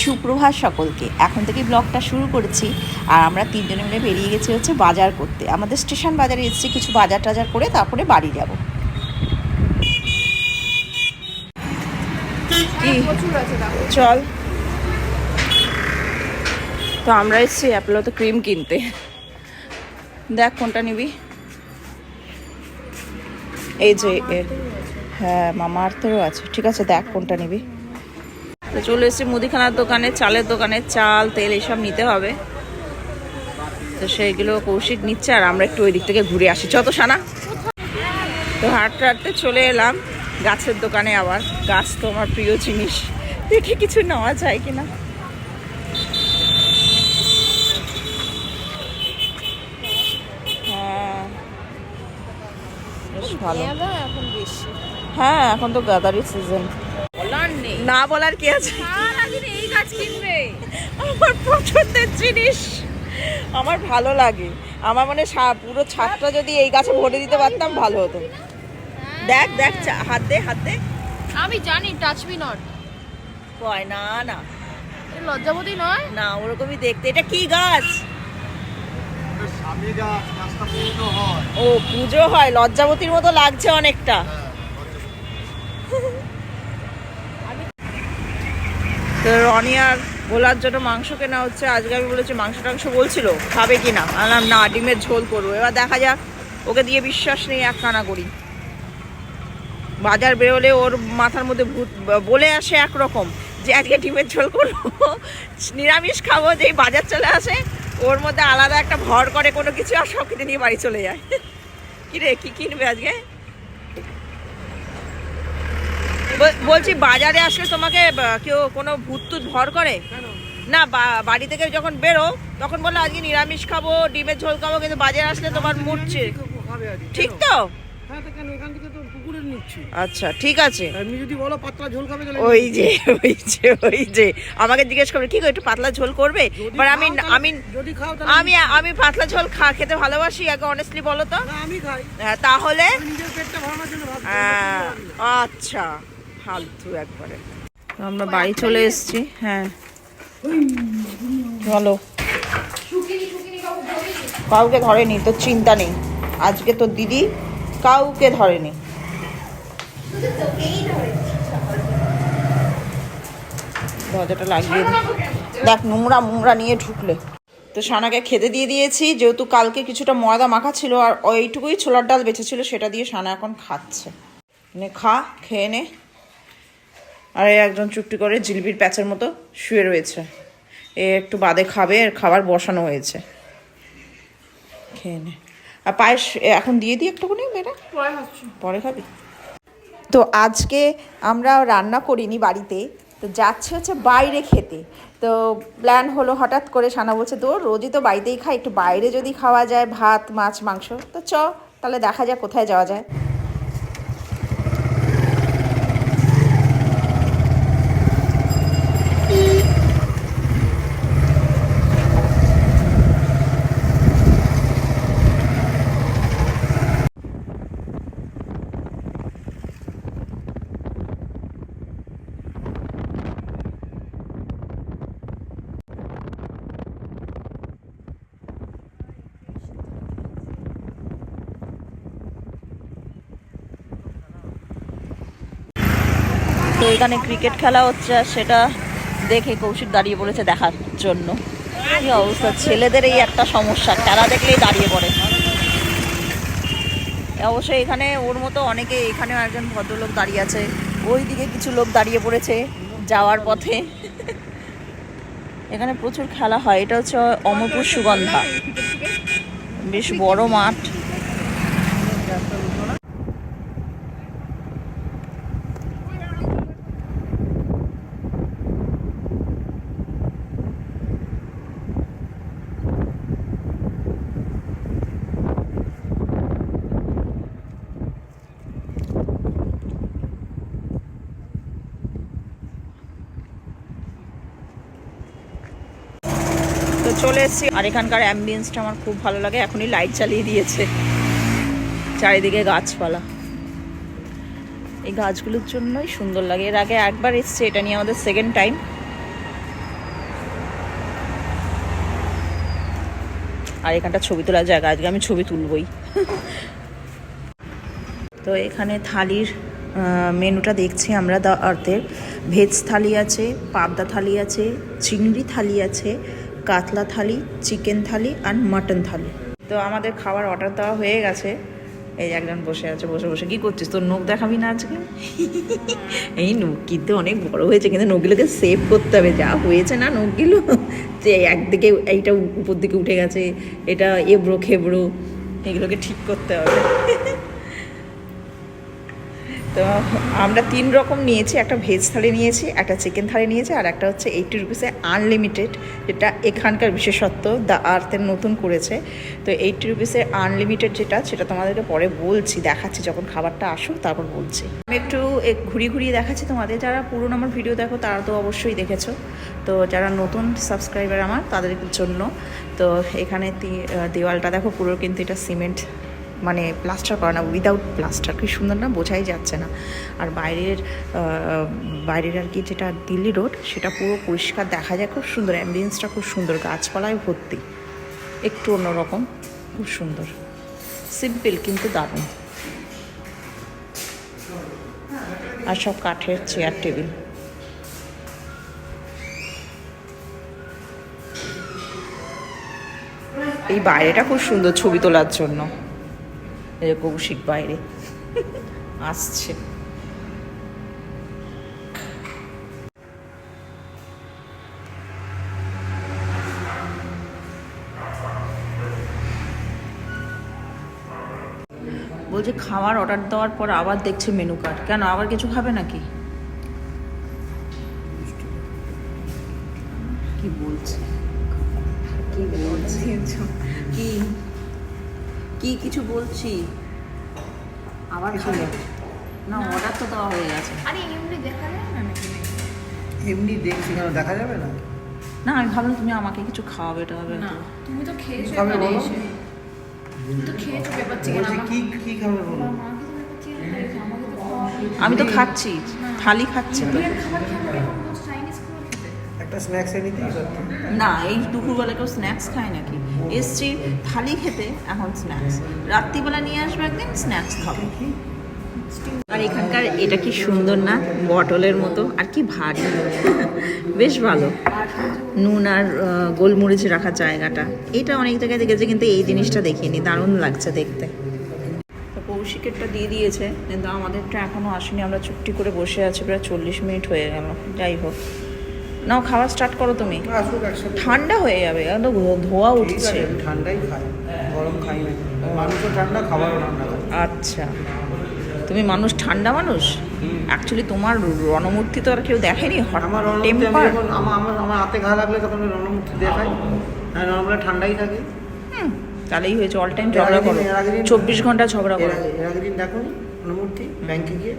সুপ্রভাত সকলকে। এখন থেকে ব্লগটা শুরু করেছি আর আমরা তিনজনে মিলে বেরিয়ে গেছি হচ্ছে বাজার করতে। আমাদের স্টেশন বাজারে এসেছি, কিছু বাজার টাজার করে তারপরে বাড়ি যাব। কি চল, তো আমরা এসেছি অ্যাপেলোতে ক্রিম কিনতে। দেখ কোনটা নিবি। এই যে হ্যাঁ, মামা আর্থেরও আছে। ঠিক আছে, দেখ কোনটা নিবি। তো চলে এসেছি মুদিখানার দোকানে, চালের দোকানে। চাল তেল এসব নিতে হবে, তো সেইগুলো কৌশিক নিচ্ছে আর আমরা একটু ওই দিক থেকে ঘুরে আসি। চত সানা। তো হাঁটতে হাঁটতে চলে এলাম গাছের দোকানে। আবার গাছ তো আমার প্রিয় জিনিস, দেখে কিছু নেওয়া যায় কিনা। হ্যাঁ বেশ ভালো। হ্যাঁ এখন তো গাঁদারি সিজন। না বলার কি আছে, এই গাছ কিনবে। আমার পছন্দের জিনিস, আমার ভালো লাগে। আমার মনে পুরো ছাদটা যদি এই গাছে ভরে দিতে পারতাম ভালো হতো। দেখ দেখ, হাত দে হাত দে। আমি জানি, টাচ মি নট কয় না না, লজ্জাবতী নয় না ওরকমই দেখতে। এটা কি গাছ? ও পুজো হয়, লজ্জাবতীর মতো লাগছে অনেকটা। তো রনি আর ভোলার জন্য মাংস কেনা হচ্ছে। আজকে আমি বলেছি মাংস টাংস বলছিল খাবে কিনা, বললাম না ডিমের ঝোল করবো। এবার দেখা যাক, ওকে দিয়ে বিশ্বাস নেই এক কানা করি। বাজার বেরোলে ওর মাথার মধ্যে ভূত বলে আসে একরকম, যে আজকে ডিমের ঝোল করবো, নিরামিষ খাবো। যেই বাজার চলে আসে ওর মধ্যে আলাদা একটা ভর করে কোনো কিছু, আর সব কিনে নিয়ে বাড়ি চলে যায়। কিরে কি কিনবে আজকে? বলছি বাজারে আসলে তোমাকে কেউ কোনো ভূত টুত ভর করে না? বাড়ি থেকে যখন বেরো তখন বললো আজকে নিরামিষ খাবো, ডিমের ঝোল খাবো, কিন্তু বাজারে আসলে তোমার মুড়ছে। ঠিক তো? আচ্ছা ঠিক আছে। ওই যে ওই যে ওই যে আমাকে জিজ্ঞেস করবে কি গো একটু পাতলা ঝোল করবে। এবার আমি আমি আমি আমি পাতলা ঝোল খেতে ভালোবাসি, আগে অনেস্টলি বলো তো। তাহলে আচ্ছা ফালতু একবারে। আমরা বাড়ি চলে এসেছি। হ্যাঁ চলো। কাউকে ধরেনি, তোর চিন্তা নেই। আজকে তোর দিদি কাউকে ধরেনি। দরজাটা লাগিয়ে দেখ, নোংরা মোংরা নিয়ে ঢুকলে। তো সানাকে খেতে দিয়ে দিয়েছি, যেহেতু কালকে কিছুটা ময়দা মাখা ছিল আর ওইটুকুই ছোলার ডাল বেঁচে ছিল, সেটা দিয়ে সানা এখন খাচ্ছে। নে খা, খেয়ে নে। আর একজন চুপটি করে জিলিপির প্যাচের মতো শুয়ে রয়েছে। এ একটু বাদে খাবে, আর খাবার বসানো হয়েছে। খেয়ে নে। আর পায়েস এখন দিয়ে দিই একটুখানি, মেয়েরা পরে খাবি। তো আজকে আমরা রান্না করিনি বাড়িতে, তো যাচ্ছে হচ্ছে বাইরে খেতে। তো প্ল্যান হলো হঠাৎ করে, সানা বলছে তো রোজই তো বাড়িতেই খাই, একটু বাইরে যদি খাওয়া যায় ভাত মাছ মাংস। তো তাহলে দেখা যাক কোথায় যাওয়া যায়। তো এখানে ক্রিকেট খেলা হচ্ছে, আর সেটা দেখে কৌশিক দাঁড়িয়ে পড়েছে দেখার জন্য। কি অবস্থা, ছেলেদের এই একটা সমস্যা, খেলা দেখলেই দাঁড়িয়ে পড়ে। অবশ্যই এখানে ওর মতো অনেকে, এখানেও একজন ভদ্রলোক দাঁড়িয়ে আছে, ওই দিকে কিছু লোক দাঁড়িয়ে পড়েছে যাওয়ার পথে। এখানে প্রচুর খেলা হয়। এটা হচ্ছে অমরপুর সুগন্ধা, বেশ বড় মাঠ। তো চলে এসেছি, আর এখানকার অ্যাম্বিয়েন্সটা আমার খুব ভালো লাগে। এখনই লাইট চালিয়ে দিয়েছে, চারিদিকে গাছপালা। এই গাছগুলোর জন্যই সুন্দর লাগে। এর আগে একবার এসছে, এটা নিয়ে আমাদের সেকেন্ড টাইম। আর এখানটা ছবি তোলার জায়গা, আজকে আমি ছবি তুলবই। তো এখানে থালির মেনুটা দেখছি আমরা। দ্য আর্থের ভেজ থালি আছে, পাবদা থালি আছে, চিংড়ি থালি আছে, কাতলা থালি, চিকেন থালি আর মাটন থালি। তো আমাদের খাবার অর্ডার দেওয়া হয়ে গেছে। এই একজন বসে আছে, বসে বসে কী করছিস? তোর নখ দেখাবি না আজকে? এই নখ কিন্তু অনেক বড় হয়েছে, কিন্তু নখগুলোকে সেভ করতে হবে। যা হয়েছে না নখগুলো, যে একদিকে এইটা উপর দিকে উঠে গেছে, এটা এবড়ো খেবড়ো, এগুলোকে ঠিক করতে হবে। তো আমরা 3 রকম নিয়েছি, একটা ভেজ থালি নিয়েছি, একটা চিকেন থালি নিয়েছি, আর একটা হচ্ছে 80 রুপিসে আনলিমিটেড, যেটা এখানকার বিশেষত্ব, দ্য আর্থের নতুন করেছে। তো 80 রুপিসের আনলিমিটেড যেটা, সেটা তোমাদেরকে পরে বলছি, দেখাচ্ছি যখন খাবারটা আসুক তারপর বলছি। আমি একটু ঘুরিয়ে ঘুরিয়ে দেখাচ্ছি তোমাদের। যারা পুরনো আমার ভিডিও দেখো তারা তো অবশ্যই দেখেছো, তো যারা নতুন সাবস্ক্রাইবার আমার তাদের জন্য। তো এখানে দেওয়ালটা দেখো পুরো, কিন্তু এটা সিমেন্ট, মানে প্লাস্টার করা না, উইদাউট প্লাস্টার। কি সুন্দর না, বোঝাই যাচ্ছে না। আর বাইরের আর কি যেটা দিল্লি রোড, সেটা পুরো পরিষ্কার দেখা যায়, খুব সুন্দর। অ্যাম্বিয়েন্সটা খুব সুন্দর, গাছপালায় ভর্তি, একটু অন্যরকম, খুব সুন্দর, সিম্পল কিন্তু দারুণ। আর সব কাঠের চেয়ার টেবিল। এই বাইরেটা খুব সুন্দর ছবি তোলার জন্য। এই কৌশিক বাইরে আসছে। বলছে খাবার অর্ডার দেওয়ার পর আবার দেখছে মেনু কার্ড। কেন, আবার কিছু খাবে নাকি? কি বলছে কি কিছু বলছি? আবার খাবে না? অর্ডার তো দেওয়া হয়ে গেছে। আরে এমনি দেখা যায় না নাকি? এমনি দেখছি কেন, দেখা যাবে না? না, আমি ভাবলাম তুমি আমাকে কিছু খাওয়াবে টাওয়াবে। না, তুমি তো খেয়েছো খাবে এখানে বলো? এসে। তুমি তো খেয়েছো পেপার চিকেন। বলছি কি খাবে বলো? মা কি পেপার চিকেন খাইয়েছে, আমাকে তো খাওয়া। আমি তো খাচ্ছি, থালি খাচ্ছি তো। ইন্ডিয়ান খাবার খাবো, এখন বলছো চাইনিজ খাবার খেতে। একটা স্ন্যাক্স এনে দিই সত্যি। না, এই দুপুরবেলা কেউ স্ন্যাক্স খায় নাকি? এসছি থালি খেতে, এখন স্ন্যাক্স। রাত্রিবেলা নিয়ে আসবে একদিন, স্ন্যাক্স খাবো। আর এখানকার এটা কি সুন্দর না, বটলের মতো, আর কি ভারী, বেশ ভালো। নুন আর গোলমরিচ রাখার জায়গাটা, এটা অনেক জায়গায় দেখেছি, কিন্তু এই জিনিসটা দেখিনি, দারুণ লাগছে দেখতে। তো কৌশিকেরটা দিয়ে দিয়েছে, কিন্তু আমাদেরটা এখনও আসেনি। আমরা চুপটি করে বসে আছি, প্রায় 40 মিনিট হয়ে গেল। যাই হোক, নাও খাওয়া স্টার্ট করো তুমি। আসুক একসাথে। ঠান্ডা হয়ে যাবে, একদম ধোয়া ঠিক উঠছে। আছে, আমি ঠান্ডাই খাই, গরম খাই না। মানুষও ঠান্ডা, খাবারও ঠান্ডা খাই। আচ্ছা, তুমি মানুষ, ঠান্ডা মানুষ। অ্যাকচুয়ালি তোমার রণমূর্তি তো আর কেউ দেখেনি। আমার রণমূর্তি, আমি টেম্পার। যখন আমার হাতে ঘা লাগলে তখন আমি রণমূর্তি দেখাই, আর নর্মালি ঠান্ডাই থাকে। তাহলেই হয়েছে, অল টাইম ঝগড়া করো, এর আগের দিন 24 ঘন্টা ঝগড়া করো। এর আগের দিন দেখো রণমূর্তি ব্যাংকে গিয়ে।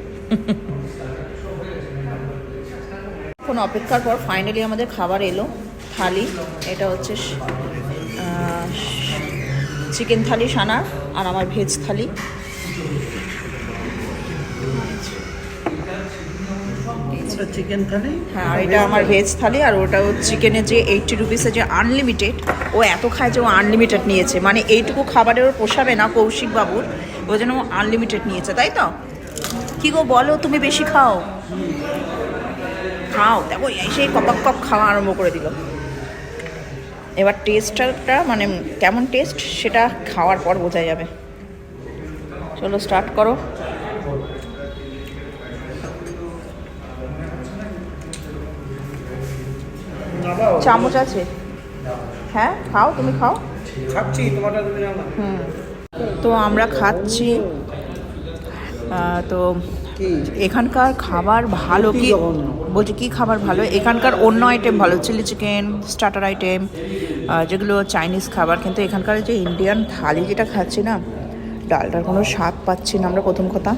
এখন অপেক্ষার পর ফাইনালি আমাদের খাবার এলো। থালি, এটা হচ্ছে চিকেন থালি সানা, আর আমার ভেজ থালি। ওটা চিকেন থালি। হ্যাঁ, আর এটা আমার ভেজ থালি, আর ওটাও চিকেনের যে 80 রুপিসের যে আনলিমিটেড, ও এত খায় যে ও আনলিমিটেড নিয়েছে। মানে এইটুকু খাবারের ওর পোষাবে না কৌশিক বাবুর, ওই জন্য ও আনলিমিটেড নিয়েছে, তাই তো? কি গো বলো, তুমি বেশি খাও? খাও, দেখো সেই কপ খাওয়া আরম্ভ করে দিল। এবার টেস্টটা মানে কেমন টেস্ট সেটা খাওয়ার পর বোঝা যাবে। চলো স্টার্ট করো। চামচ আছে? হ্যাঁ, খাও, তুমি খাও। খাচ্ছি, তোমারটা তুমি নাও না। তো আমরা খাচ্ছি। তো কি এখানকার খাবার ভালো অতি কি জঘন্য। বলছি, কি খাবার ভালো? এখানকার অন্য আইটেম ভালো, চিলি চিকেন, স্টার্টার আইটেম, যেগুলো চাইনিজ খাবার। কিন্তু এখানকার যে ইন্ডিয়ান থালি যেটা খাচ্ছি না, ডালটার কোনো স্বাদ পাচ্ছি না আমরা। প্রথম কথা,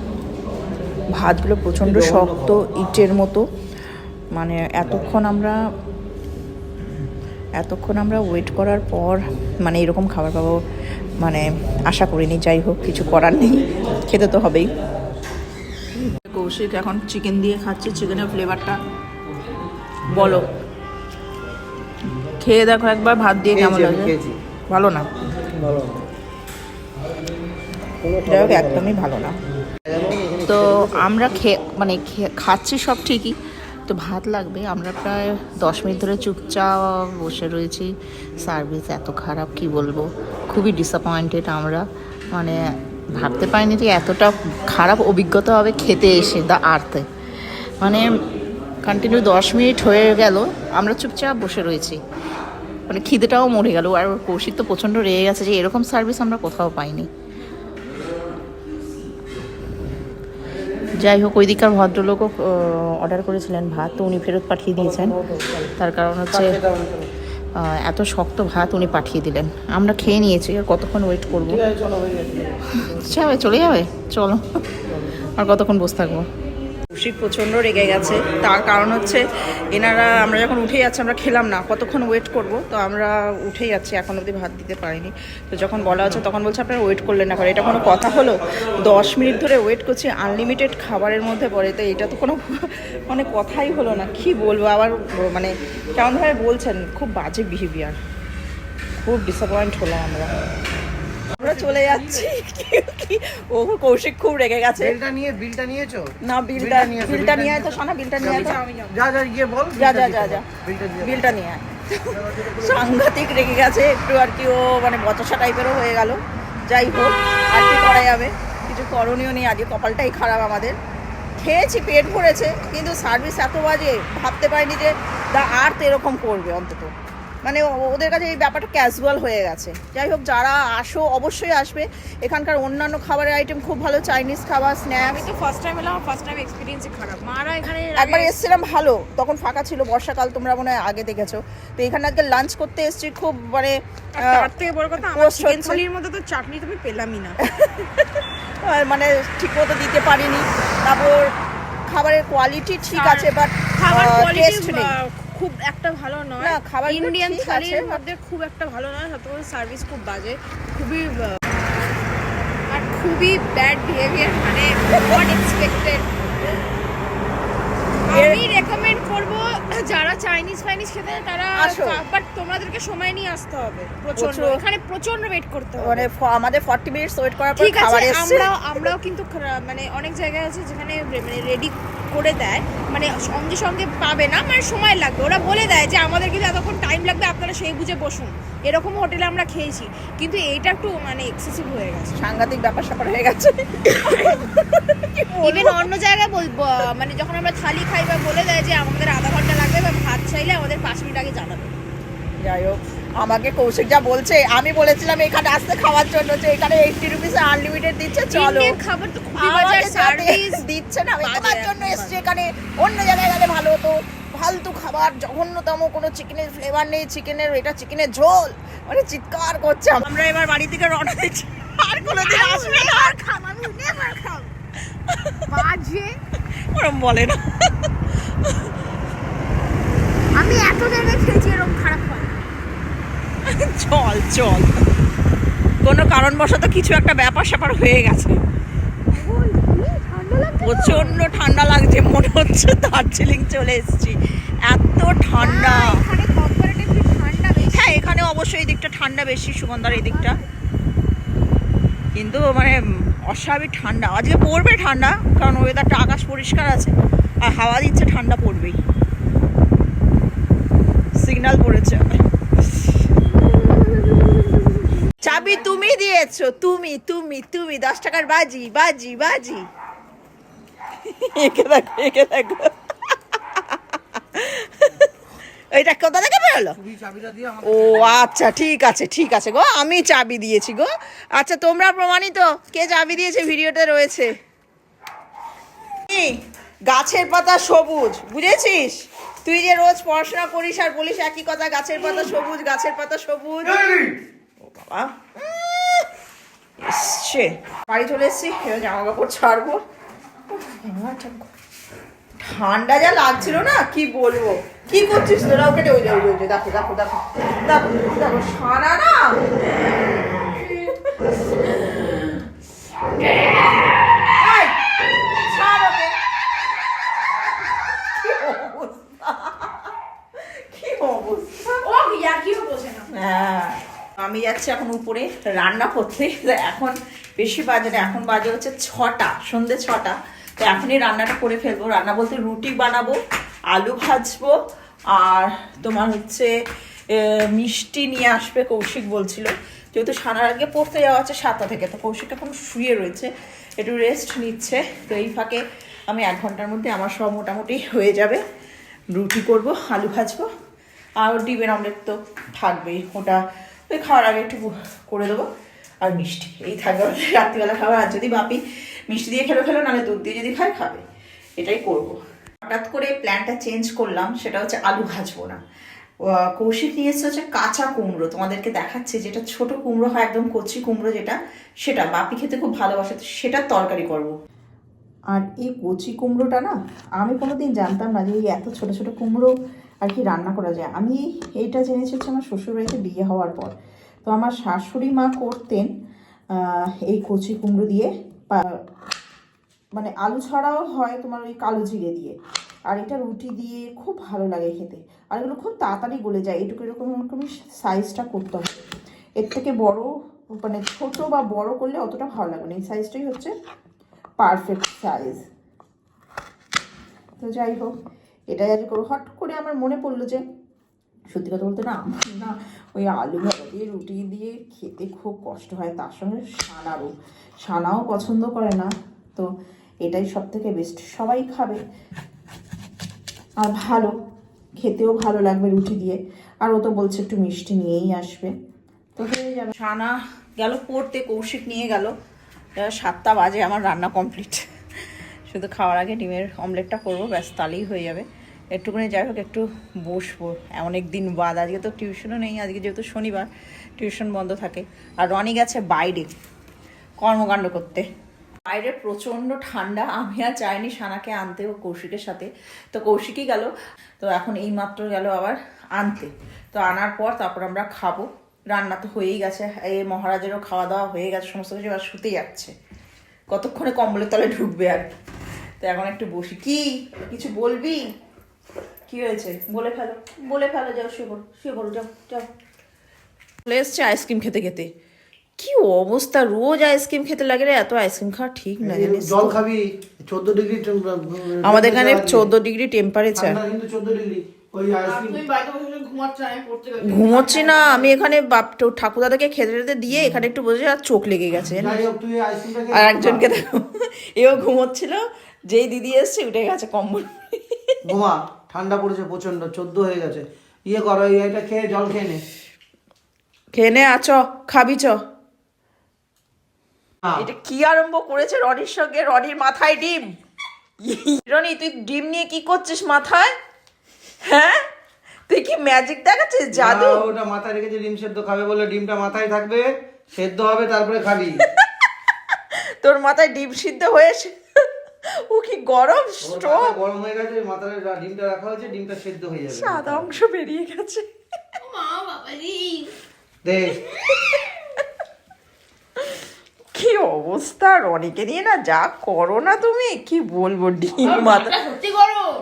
ভাতগুলো প্রচণ্ড শক্ত, ইটের মতো। মানে এতক্ষণ আমরা ওয়েট করার পর মানে এরকম খাবার পাবো মানে আশা করিনি। যাই হোক, কিছু করার নেই, খেতে তো হবেই। কৌশিক এখন চিকেন দিয়ে খাচ্ছে। চিকেনের ফ্লেভারটা বলো, খেয়ে দেখো একবার ভাত দিয়ে কেমন লাগে। খেয়েছি। ভালো না? ভালো যাই হোক, একদমই ভালো না। তো আমরা খাচ্ছি সব ঠিকই, তো ভাত লাগবে। আমরা প্রায় 10 মিনিট ধরে চুপচাপ বসে রয়েছি। সার্ভিস এত খারাপ, কি বলবো, খুবই ডিসঅ্যাপয়েন্টেড আমরা। মানে ভাবতে পারিনি যে এতটা খারাপ অভিজ্ঞতা হবে খেতে এসে দ্য আর্থে। মানে কন্টিনিউ 10 মিনিট হয়ে গেল আমরা চুপচাপ বসে রয়েছি, মানে খিদেটাও মরে গেল। আর কৌশিক তো প্রচণ্ড রেগে গেছে যে এরকম সার্ভিস আমরা কোথাও পাইনি। যাই হোক, ওই দিককার ভদ্রলোকও অর্ডার করেছিলেন ভাত, তো উনি ফেরত পাঠিয়ে দিয়েছেন। তার কারণ হচ্ছে এত শক্ত ভাত উনি পাঠিয়ে দিলেন। আমরা খেয়ে নিয়েছি, আর কতক্ষণ ওয়েট করবো? যাবে, চলে যাবে, চলো। আর কতক্ষণ বসে থাকবো? কৌশিক প্রচণ্ড রেগে গেছে, তার কারণ হচ্ছে আমরা যখন উঠে যাচ্ছি, আমরা খেলাম না, কতক্ষণ ওয়েট করব, তো আমরা উঠে যাচ্ছি, এখন অবধি ভাত দিতে পারিনি। তো যখন বলা হচ্ছে তখন বলছে আপনারা ওয়েট করলেন না, কারণ এটা কোনো কথা হলো? 10 মিনিট ধরে ওয়েট করছি, আনলিমিটেড খাবারের মধ্যে পড়ে, তো এটা তো কোনো মানে কথাই হলো না। কি বলবো, আবার মানে কেমনভাবে বলছেন, খুব বাজে বিহেভিয়ার, খুব ডিসঅ্যাপয়েন্ট হলাম আমরা চলে যাচ্ছি। ও কৌশিক খুব রেগে গেছে। বিলটা নিয়েছো? না, বিলটা নিয়ে আয় তো, সোনা, বিলটা নিয়ে আয় তো। যা গিয়ে বল, বিলটা নিয়ে আয়। সাংঘাতিক রেগে গেছে একটু, আর কি ও মানে বচসা টাইপেরও হয়ে গেল। যাই হোক, আর কি করা যাবে, কিছু করণীয় নেই। আজকে কপালটাই খারাপ আমাদের। খেয়েছি, পেট ভরেছে, কিন্তু সার্ভিস এত বাজে, ভাবতে পারিনি যে দ্য আর্থ এরকম করবে। অন্তত মানে ওদের কাছে এই ব্যাপারটা ক্যাজুয়াল হয়ে গেছে। যাই হোক, যারা অবশ্যই আসবে। এখানকার অন্যান্য খাবারের আইটেম খুব ভালো, চাইনিজ খাবার, স্ন্যাক্স। আমি তো ফার্স্ট টাইম এলাম, ফার্স্ট টাইম এক্সপিরিয়েন্সই খারাপ। মারা এখানে একবার এসেছিলাম, ভালো, তখন ফাঁকা ছিল, বর্ষাকাল, তোমরা মনে হয় আগে দেখেছো। তো এখানে আজকে লাঞ্চ করতে এসেছি, খুব মানে তার থেকে বড় কথা, আমার চিকেন থালির মধ্যে তো চাটনি তুমি পেলামই না। মানে ঠিক মতো দিতে পারিনি। তারপর খাবারের কোয়ালিটি ঠিক আছে, বাট খাবার টেস্ট নেই, খুব একটা ভালো নয়। না, খাবার ইন্ডিয়ান থালির মধ্যে খুব একটা ভালো নয়, সত্যি সার্ভিস খুব বাজে, খুবই আর খুবই ব্যাড বিহেভিয়ার, মানে নট এক্সপেক্টেড। আমি রেকমেন্ড করব যারা চাইনিজ খেতে তারা, বাট তোমাদেরকে সময় নিয়ে আসতে হবে। এখানে প্রচন্ড ওয়েট করতে হবে, মানে আমাদের 40 মিনিটস ওয়েট করার পর খাবার এসেছে। আমরাও কিন্তু মানে অনেক জায়গায় আছে যেখানে মানে রেডি করে দেয়, মানে সঙ্গে সঙ্গে পাবে না, মানে সময় লাগবে। ওরা বলে দেয় যে আমাদের কিন্তু এতক্ষণ টাইম লাগবে, আপনারা সেই বুঝে বসুন। এরকম হোটেলে আমরা খেয়েছি, কিন্তু এইটা একটু মানে এক্সেসিভ হয়ে গেছে, সাংঘাতিক ব্যাপার স্যাপার হয়ে গেছে। ইভেন অন্য জায়গায় বলবো, মানে যখন আমরা থালি খাই বা বলে দেয় যে আমাদের আধা ঘন্টা লাগবে বা ভাত চাইলে আমাদের 5 মিনিট আগে জানাবে। যাই হোক, আমাকে কৌশিক যা বলছে, আমি বলেছিলাম এখানে আসতে খাওয়ার জন্য, যে এখানে 80 রুপিসে আনলিমিটেড দিচ্ছে, চলো। খাবার তো খুবই বাজার, সার্ভিস দিচ্ছে না, আমি তোমার জন্য এসেছি এখানে, অন্য জায়গায় গেলে ভালো হতো। ফালতু খাবার, জঘন্যতম, কোনো চিকেনের ফ্লেভার নেই, চিকেনের ঝোল, মানে চিৎকার করছে। আমরা এবার বাড়ি থেকে রওনা দিচ্ছি, আর কোনোদিন আসবে না, আর খাবো নেভার খাবো, বাজে ওরম বলে না। আমি এত জায়গায় খেয়েছি, এরকম খারাপ হয়। চল, কোনো কারণবশত কিছু একটা ব্যাপার স্যাপার হয়ে গেছে। প্রচন্ড ঠান্ডা লাগছে, মনে হচ্ছে দার্জিলিং চলে এসেছি, এত ঠান্ডা। হ্যাঁ, এখানে অবশ্যই এই দিকটা ঠান্ডা বেশি, সুগন্ধার এই দিকটা, কিন্তু মানে অস্বাভাবিক ঠান্ডা। আজকে পড়বে ঠান্ডা, কারণ ওয়েদারটা আকাশ পরিষ্কার আছে, আর হাওয়া দিচ্ছে, ঠান্ডা পড়বেই, সিগন্যাল পড়েছে। চাবি তুমি দিয়েছো, তুমি 10 টাকার বাজি। একে দেখো এইটা কোথা থেকে বেরোলো? ও আচ্ছা, ঠিক আছে গো, আমি চাবি দিয়েছি গো। আচ্ছা, তোমরা প্রমাণিত কে চাবি দিয়েছে ভিডিওতে রয়েছে। গাছের পাতা সবুজ, বুঝেছিস? তুই যে রোজ পড়াশোনা করিস আর বলিস একই কথা, গাছের পাতা সবুজ। ও বাবা, এসছে, বাড়ি চলে এসছি, এবার জামা কাপড় ছাড়বো। ঠান্ডা যা লাগছিল না, কি বলবো। কি করছিস তোরা? ওকে ওই দেখো সারা না, আমি যাচ্ছি এখন উপরে রান্না করতে। এখন বেশি বাজে না, এখন বাজে হচ্ছে 6টা, সন্ধ্যে 6টা। তো এখনই রান্নাটা করে ফেলবো। রান্না বলতে রুটি বানাবো, আলু ভাজবো, আর তোমার হচ্ছে মিষ্টি নিয়ে আসবে কৌশিক বলছিল। যেহেতু সানার আগে পড়তে যাওয়া আছে 7টা থেকে, তো কৌশিক এখন শুয়ে রয়েছে, একটু রেস্ট নিচ্ছে। তো এই ফাঁকে আমি 1 ঘন্টার মধ্যে আমার সব মোটামুটি হয়ে যাবে। রুটি করব, আলু ভাজবো, আর ডিমের অমলেট তো থাকবেই, ওটা ওই খাওয়ার আগে একটু করে দেবো। আর মিষ্টি এই থাকবে রাত্রিবেলা খাবার। আর যদি বাপি মিষ্টি দিয়ে খেলো, নাহলে দুধ দিয়ে যদি খায় খাবে, এটাই করব। হঠাৎ করে প্ল্যানটা চেঞ্জ করলাম, সেটা হচ্ছে আলু ভাজবো না। কৌশিক নিয়ে এসেছে হচ্ছে কাঁচা কুমড়ো, তোমাদেরকে দেখাচ্ছে, যেটা ছোট কুমড়ো হয়, একদম কচি কুমড়ো যেটা, সেটা বাপি খেতে খুব ভালোবাসে, তো সেটার তরকারি করব। আর এই কচি কুমড়োটা না, আমি কোনোদিন জানতাম না যে এই এত ছোট ছোট কুমড়ো আর কি রান্না করা যায়। আমি এইটা জেনেছি হচ্ছে আমার শ্বশুরবাড়িতে বিয়ে হওয়ার পর। তো আমার শাশুড়ি মা করতেন এই কচি কুমড়ো দিয়ে, মানে আলু ছাড়াও হয় তোমার ওই কালো জিরে দিয়ে। আর এটা রুটি দিয়ে খুব ভালো লাগে খেতে। আর এগুলো খুব তাড়াতাড়ি গলে যায়। এটুকু এরকমই সাইজটা করতে হবে। এর থেকে বড়, মানে ছোট বা বড় করলে অতটা ভালো লাগবে না। এই সাইজটাই হচ্ছে পারফেক্ট সাইজ। তো যাই হোক, এটাই আজ করবো। হট করে আমার মনে পড়লো যে সত্যি কথা বলতে না, আমার না ওই আলু ভাজা দিয়ে রুটি দিয়ে খেতে খুব কষ্ট হয়। তার সঙ্গে সানাও পছন্দ করে না। তো এটাই সব থেকে বেস্ট, সবাই খাবে আর ভালো, খেতেও ভালো লাগবে রুটি দিয়ে। আর ও তো বলছে একটু মিষ্টি নিয়েই আসবে, তো হয়ে যাবে। সানা গেল পড়তে, কৌশিক নিয়ে গেল। 7টা বাজে, আমার রান্না কমপ্লিট। শুধু খাওয়ার আগে ডিমের অমলেটটা করবো, ব্যাস, তাহলেই হয়ে যাবে। একটুখানি যাই হোক একটু বসবো, অনেক দিন বাদ। আজকে তো টিউশনও নেই, আজকে যেহেতু শনিবার টিউশন বন্ধ থাকে। আর রনি গেছে বাইরে কর্মকাণ্ড করতে। বাইরে প্রচণ্ড ঠান্ডা, আমি আর চাইনি সানাকে আনতে ও কৌশিকের সাথে। তো কৌশিকই গেল, তো এখন এই মাত্র গেল আবার আনতে। তো আনার পর তারপর আমরা খাবো। রান্না তো হয়েই গেছে, এই মহারাজেরও খাওয়া দাওয়া হয়ে গেছে, সমস্ত কিছু। আর শুতে যাচ্ছে, কতক্ষণে কম্বলের তলে ঢুকবে আর। তো এখন একটু বসি। কি কিছু বলবি? কি হয়েছে বলে ফেলো, যাও শুয়ে পড়ো, যাও। চলে এসছে আইসক্রিম খেতে খেতে। কি অবস্থা, রোজ আইসক্রিম খেতে লাগে রে। এত আইসক্রিম খাওয়া ঠিক না, জানিস? জল খাবি, 14 ডিগ্রি আমাদের এখানে 14 ডিগ্রি টেম্পারেচার। কিন্তু 14 ডিগ্রি। ওই আইসক্রিম ঘুমোচ্ছি না আমি এখানে, ঠাকুর দাদাকে খেতে দিয়ে এখানে একটু বসে, আর চোখ লেগে গেছে। আর একজনকে দেখো, এও ঘুমোচ্ছিল, যেই দিদি এসছে উঠে গেছে কম্বল। ঘুমা, ঠান্ডা পড়েছে প্রচন্ড, 14 হয়ে গেছে। ইয়ে করো, এটা খেয়ে জল খেয়ে নে। আছ খাবি চ। এটা কি আরম্ভ করেছে রনির সঙ্গে? রনির মাথায় ডিম। রনি, তুই ডিম নিয়ে কি করছিস মাথায়? হ্যাঁ, তুই কি ম্যাজিক দেখাচ্ছিস, জাদু? ওটা মাথায় রেখেছে, ডিম সেদ্ধ খাবে বলে। ডিমটা মাথায় থাকবে, সেদ্ধ হবে, তারপরে খাবি। তোর মাথায় ডিম সিদ্ধ হয়েছে? ও কি গরম স্টোভ? গরম হয়ে গেছে, মাথায় ডিমটা রাখা হয়েছে, ডিমটা সেদ্ধ হয়ে যাবে। সাদা অংশ বেরিয়ে গেছে। দেখ কি অবস্থা, রনিকে নিয়ে না যা করো না তুমি, কি বলবো। ডিম মাথা সত্যি গরম।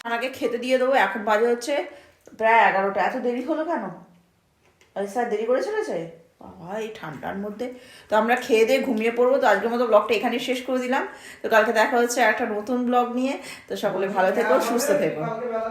আমাকে খেতে দিয়ে দেবো। এখন বাজে হচ্ছে প্রায় 11টা। এত দেরি হলো কেন? স্যার দেরি করে চলেছে বাবা এই ঠান্ডার মধ্যে। তো আমরা খেয়ে দিয়ে ঘুমিয়ে পড়বো। তো আজকের মতো ব্লগটা এখানেই শেষ করে দিলাম। তো কালকে দেখা হচ্ছে একটা নতুন ব্লগ নিয়ে। তো সকলে ভালো থেকো, সুস্থ থেকো।